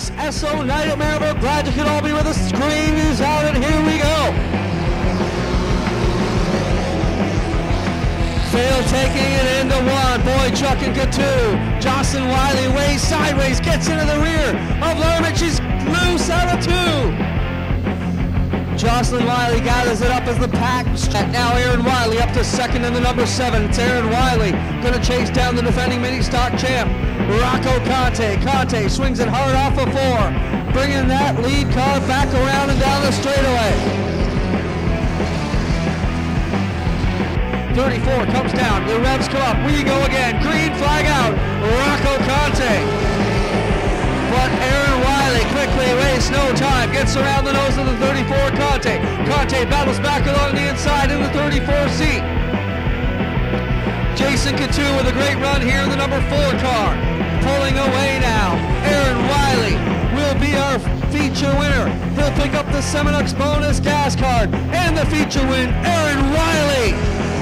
SO night at Merrittville. Glad you could all be with us. Screen is out and here we go. Fail taking it into one. Boychuk into two. Jocelyn Wiley way sideways. Gets into the rear of Lerman. She's loose out of two. Jocelyn Wiley gathers it up as the pack. Now Aaron Wiley up to second in the number 7. It's Aaron Wiley going to chase down the defending mini stock champ, Rocco Conte. Conte swings it hard off of 4, bringing that lead car back around and down the straightaway. 34 comes down. The revs come up. We go again. Green flag out. Rocco Conte. But Aaron Wiley quickly wastes no time, gets around the nose of the 34 Conte. Conte battles back along the inside in the 34 seat. Jason Couture with a great run here in the number 4 car. Pulling away now. Aaron Wiley will be our feature winner. He'll pick up the Seminux bonus gas card and the feature win. Aaron Wiley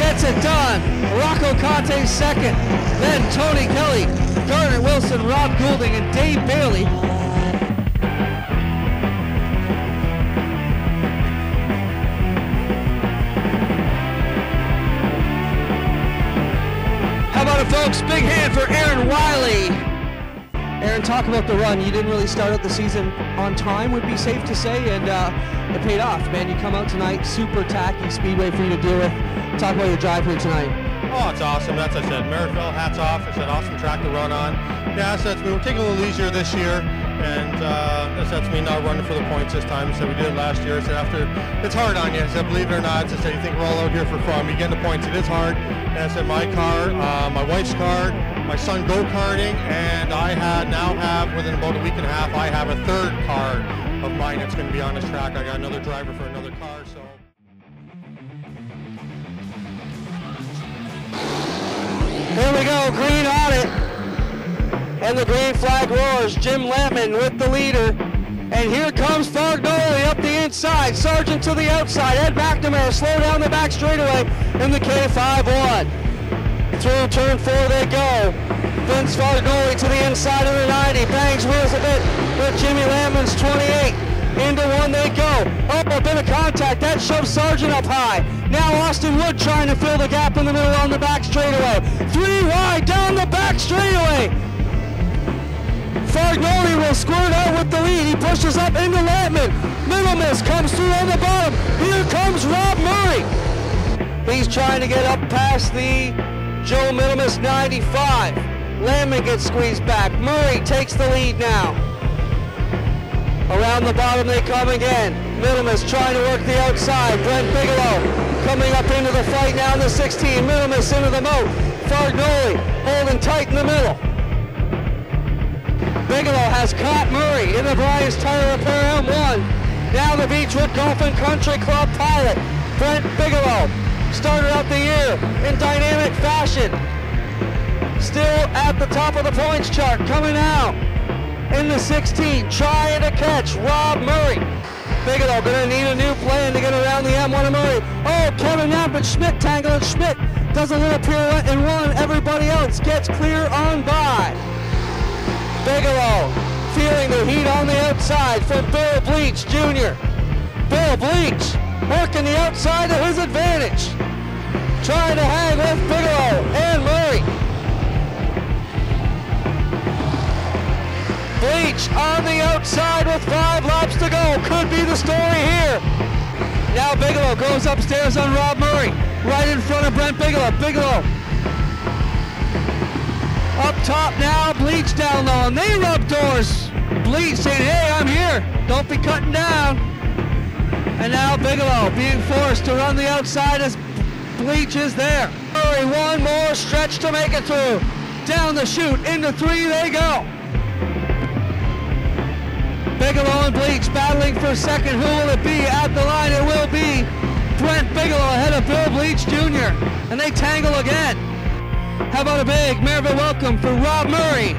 gets it done. Rocco Conte second. Then Tony Kelly, Gardner Wilson, Rob Goulding, and Dave Bailey. How about it, folks? Big hand for Aaron Wiley. Aaron, talk about the run. You didn't really start out the season on time, would be safe to say, and it paid off, man. You come out tonight, super tacky speedway for you to deal with. Talk about your drive here tonight. Oh, it's awesome. That's what I said. Merrittville, hats off. It's an awesome track to run on. Yeah, so we were taking a little easier this year, and that's me not running for the points this time. So we did it last year. So after, it's hard on you. So believe it or not, I said, you think we're all out here for fun. You get the points. It is hard. And I said, my car, my wife's car, my son go-karting, and I now have, within about a week and a half, I have a third car of mine that's going to be on this track. I got another driver for another car, so. Here we go, green on it. And the green flag roars. Jim Lampman with the leader. And here comes Fargnoli up the inside. Sargent to the outside. Ed McNamara slow down the back straightaway in the K5-1. Through turn 4 they go. Vince Fargnoli to the inside of the 90. Bangs wheels a bit with Jimmy Lampman's 28. Into one they go. Oh, a bit of contact. That shoves Sargent up high. Now Austin Wood trying to fill the gap in the middle on the back straightaway. 3 wide down the back straightaway. Fargnoli will squirt out with the lead. He pushes up into Lampman. Middle miss comes through on the bottom. Here comes Rob Murray. He's trying to get up past the Joe Middlemiss 95. Lampman gets squeezed back. Murray takes the lead now. Around the bottom they come again. Middlemiss trying to work the outside. Brent Bigelow coming up into the fight now in the 16. Middlemiss into the moat. Fargnoli holding tight in the middle. Bigelow has caught Murray in the Bryant's Tire Repair M1. Now the Beechwood Golf and Country Club pilot, Brent Bigelow, started out the year in dynamic fashion. Still at the top of the points chart, coming out in the 16, trying to catch Rob Murray. Bigelow gonna need a new plan to get around the M1 of Murray. Oh, Kevin Knapp and Schmidt tangling. Schmidt does a little pirouette and run. Everybody else gets clear on by. Bigelow feeling the heat on the outside from Bill Bleach Jr. Bill Bleach working the outside to his advantage. Trying to hang with Bigelow and Murray. Bleach on the outside with 5 laps to go. Could be the story here. Now Bigelow goes upstairs on Rob Murray. Right in front of Brent Bigelow. Bigelow up top now. Bleach down low. And they rub doors. Bleach saying, hey, I'm here. Don't be cutting down. And now Bigelow being forced to run the outside as Bleach is there. Murray, one more stretch to make it through. Down the chute. Into 3 they go. Bigelow and Bleach battling for second. Who will it be at the line? It will be Brent Bigelow ahead of Bill Bleach Jr. And they tangle again. How about a big Merrittville welcome for Rob Murray?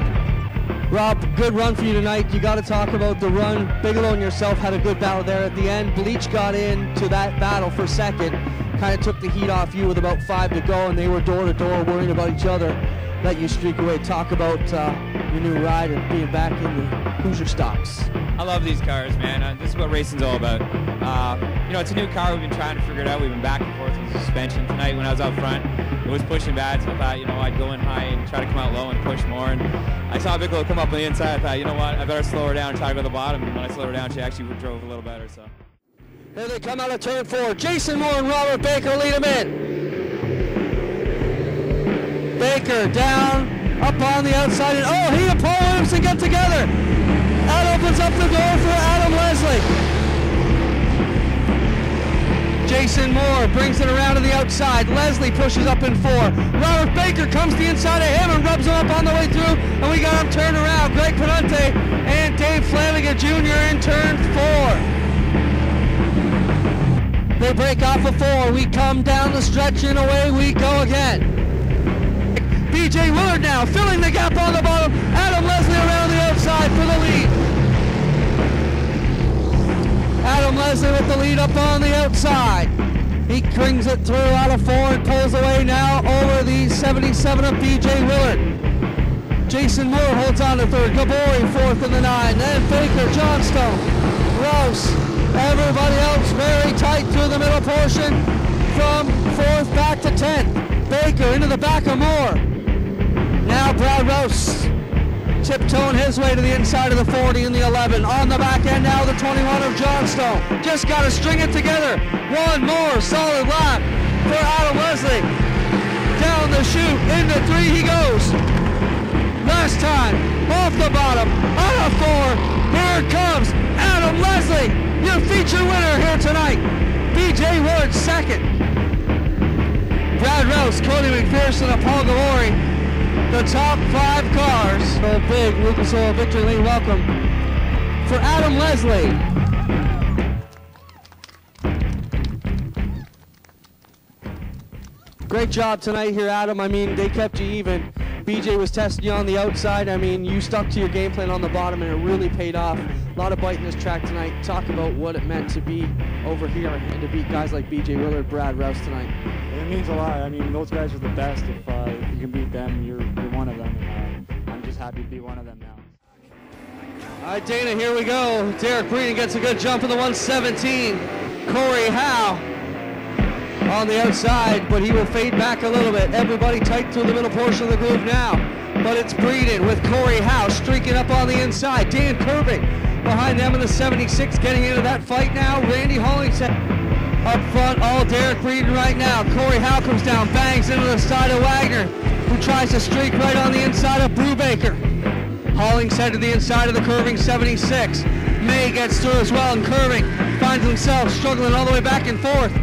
Rob, good run for you tonight. You got to talk about the run. Bigelow and yourself had a good battle there at the end. Bleach got into that battle for second. Kind of took the heat off you with about 5 to go, and they were door to door worrying about each other. Let you streak away. Talk about your new ride and being back in the Hoosier stocks? I love these cars, man. This is what racing's all about. You know, it's a new car. We've been trying to figure it out. We've been back and forth with the suspension. Tonight, when I was out front, it was pushing bad, so I thought, you know, I'd go in high and try to come out low and push more. And I saw Bigelow come up on the inside. I thought, you know what, I better slow her down and try to go to the bottom. And when I slowed her down, she actually drove a little better. So. Here they come out of turn 4. Jason Moore and Robert Baker lead them in. Baker down, up on the outside, and oh, he and Paul Williamson get together. That opens up the door for Adam Leslie. Jason Moore brings it around to the outside. Leslie pushes up in 4. Robert Baker comes to the inside of him and rubs him up on the way through, and we got him turned around. Greg Penante and Dave Flanagan Jr. in turn 4. They break off of 4. We come down the stretch and away we go again. BJ Willard now filling the gap on the bottom. Adam Leslie around the outside for the lead. Adam Leslie with the lead up on the outside. He brings it through out of 4 and pulls away now over the 77 of BJ Willard. Jason Moore holds on to 3rd. Gabori 4th in the 9. Then Baker, Johnstone, Rouse. Everybody else very tight through the middle portion from 4th back to 10th. Baker into the back of Moore. Now Brad Rouse tiptoeing his way to the inside of the 40 and the 11. On the back end now the 21 of Johnstone. Just got to string it together. One more solid lap for Adam Leslie. Down the chute, into 3 he goes. Last time, off the bottom, out of 4. Here it comes, Adam Leslie, your feature winner here tonight. BJ Ward 2nd. Brad Rouse, Cody McPherson, and Paul Gabori. The top 5 cars. So big Lucas Oil victory lane welcome for Adam Leslie. Great job tonight here, Adam. I mean, they kept you even. BJ was testing you on the outside. I mean, you stuck to your game plan on the bottom, and it really paid off. A lot of bite in this track tonight. Talk about what it meant to be over here and to beat guys like BJ Willard, Brad Rouse tonight. It means a lot. I mean, those guys are the best. If you can beat them, you're one of them. And, I'm just happy to be one of them now. All right, Dana, here we go. Derek Breeden gets a good jump in the 117. Corey Howe on the outside, but he will fade back a little bit. Everybody tight through the middle portion of the groove now. But it's Breeden with Corey Howe streaking up on the inside. Dan Kirby behind them in the 76, getting into that fight now. Randy Hollington up front, all Derek Breeden right now. Corey Howe comes down, bangs into the side of Wagner, who tries to streak right on the inside of Brubaker. Hollingshead to the inside of the curving 76. May gets through as well, and curving finds himself struggling all the way back and forth.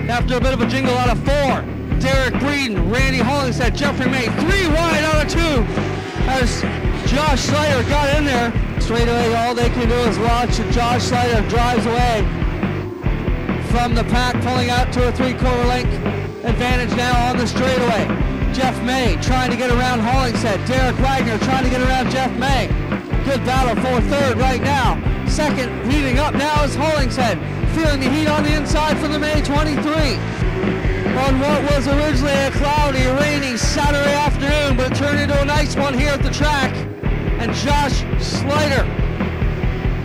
After a bit of a jingle out of 4, Derek Breeden, Randy Hollingshead, Jeffrey May, 3 wide out of 2 as Josh Slater got in there. Straight away, all they can do is watch Josh Slater drives away from the pack, pulling out to a 3/4 length advantage now on the straightaway. Jeff May trying to get around Hollingshead. Derek Wagner trying to get around Jeff May. Good battle for 3rd right now. 2nd heating up now is Hollingshead, feeling the heat on the inside for the May 23. On what was originally a cloudy, rainy Saturday afternoon, but it turned into a nice one here at the track. And Josh Slater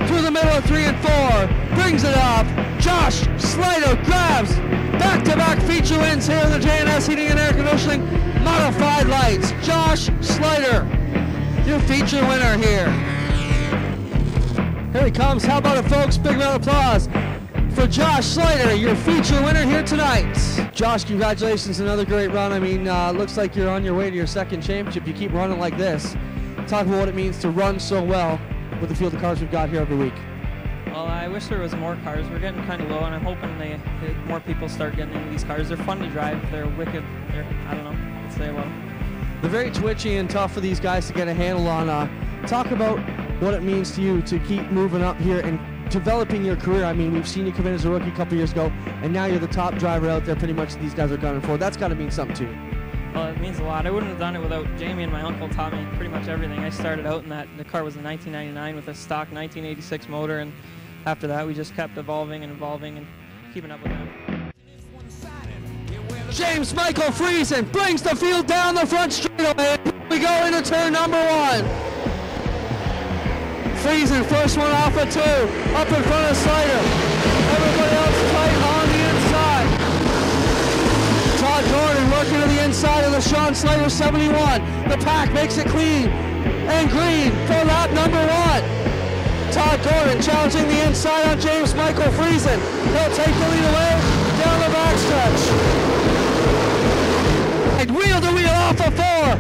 through the middle of 3 and 4, brings it up. Josh Slater grabs back-to-back feature wins here in the J&S Heating and Air Conditioning Modified Lights. Josh Slater, your feature winner here. Here he comes. How about it, folks? Big round of applause for Josh Slater, your feature winner here tonight. Josh, congratulations, another great run. I mean, looks like you're on your way to your 2nd championship. You keep running like this. Talk about what it means to run so well with the field of cars we've got here every week. Well, I wish there was more cars. We're getting kind of low, and I'm hoping more people start getting into these cars. They're fun to drive. They're wicked. I don't know what to say about them. They're very twitchy and tough for these guys to get a handle on. Talk about what it means to you to keep moving up here and developing your career. I mean, we've seen you come in as a rookie a couple years ago, and now you're the top driver out there pretty much these guys are gunning for. That's got to mean something to you. Well, it means a lot. I wouldn't have done it without Jamie, and my uncle taught me pretty much everything. I started out in the car was in 1999 with a stock 1986 motor, and after that we just kept evolving and keeping up with them. James Michael Friesen brings the field down the front straightaway. We go into turn number 1. Friesen, first one off of 2, up in front of Slater. Everybody else tight on the inside. Todd Gordon working to the inside of the Sean Slater 71. The pack makes it clean and green for lap number 1. Todd Gordon challenging the inside on James Michael Friesen. He'll take the lead away down the backstretch. Wheel to wheel off of 4.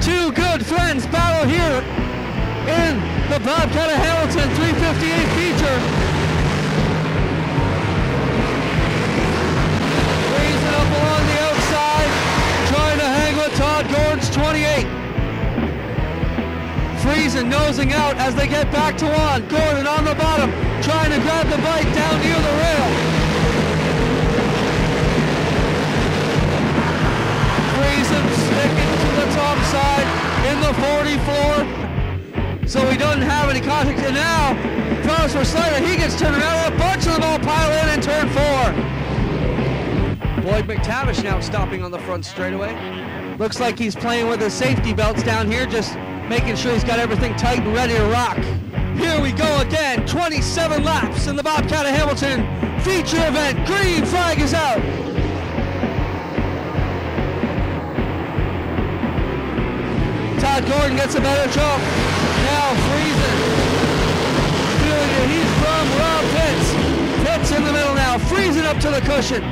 Two good friends battle here in the Bobcat of Hamilton 358 feature. Friesen up along the outside, trying to hang with Todd Gordon's 28. Friesen nosing out as they get back to 1. Gordon on the bottom, trying to grab the bike down near the rail. Friesen sticking to the top side in the 40 floor, so he doesn't have any contact. And now, cross for Slater, he gets turned around, a bunch of them all pile in turn 4. Boyd McTavish now stopping on the front straightaway. Looks like he's playing with his safety belts down here, just making sure he's got everything tight and ready to rock. Here we go again, 27 laps in the Bobcat of Hamilton feature event. Green flag is out. Todd Gordon gets a better jump. Now Friesen doing it. He's from Rob Pitts. Pitts in the middle now. Friesen up to the cushion.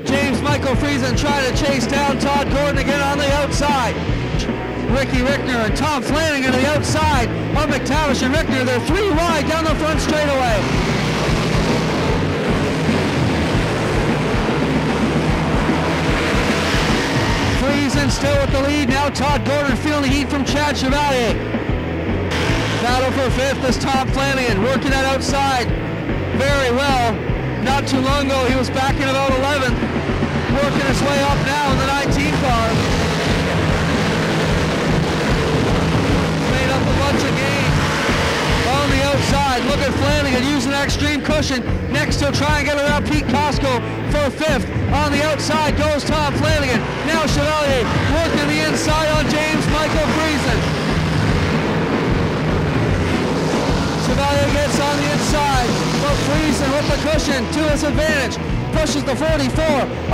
James Michael Friesen trying to chase down Todd Gordon again on the outside. Ricky Rickner and Tom Flanagan to the outside of McTavish and Rickner. They're 3 wide down the front straightaway. Friesen still with the lead. Now Todd Gordon feeling the heat from Chad Chevalier. Battle for 5th is Tom Flanagan working that outside very well. Not too long ago he was back in about 11th. Working his way up now in the 19 car. Made up a bunch of gains on the outside. Look at Flanagan using that extreme cushion. Next he'll try and get around Pete Costco for 5th. On the outside goes Tom Flanagan. Now Chevalier working the inside on James Michael Friesen. Chevalier gets on the inside, but Friesen with the cushion to his advantage. Pushes the 44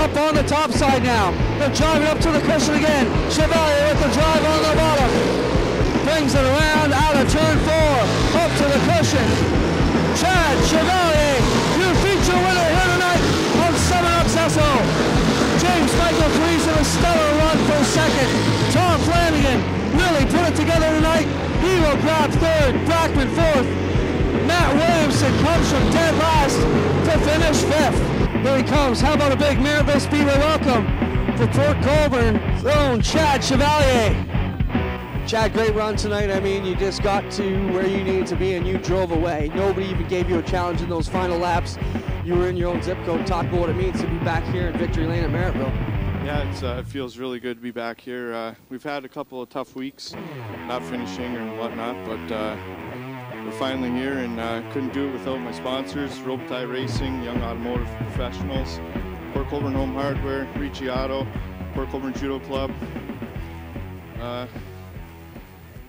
up on the top side now. They're driving up to the cushion again. Chevalier with the drive on the bottom. Brings it around out of turn 4. Up to the cushion. Chad Chevalier, your feature winner here tonight on 7XSO. James Michael Friesen, a stellar run for 2nd. Tom Flanagan really put it together tonight. He will grab 3rd, Brackman 4th. Matt Williamson comes from dead last to finish 5th. Here he comes. How about a big Merrittville Speedway welcome for Port Colborne's own Chad Chevalier. Chad, great run tonight. I mean, you just got to where you needed to be and you drove away. Nobody even gave you a challenge in those final laps. You were in your own zip code. Talk about what it means to be back here in Victory Lane at Merrittville. Yeah, it feels really good to be back here. We've had a couple of tough weeks, not finishing or whatnot, but we're finally here and couldn't do it without my sponsors, Robitaille Racing, Young Automotive Professionals, Port Colborne Home Hardware, Ricci Auto, Port Colborne Judo Club,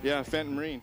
yeah, Fenton Marine.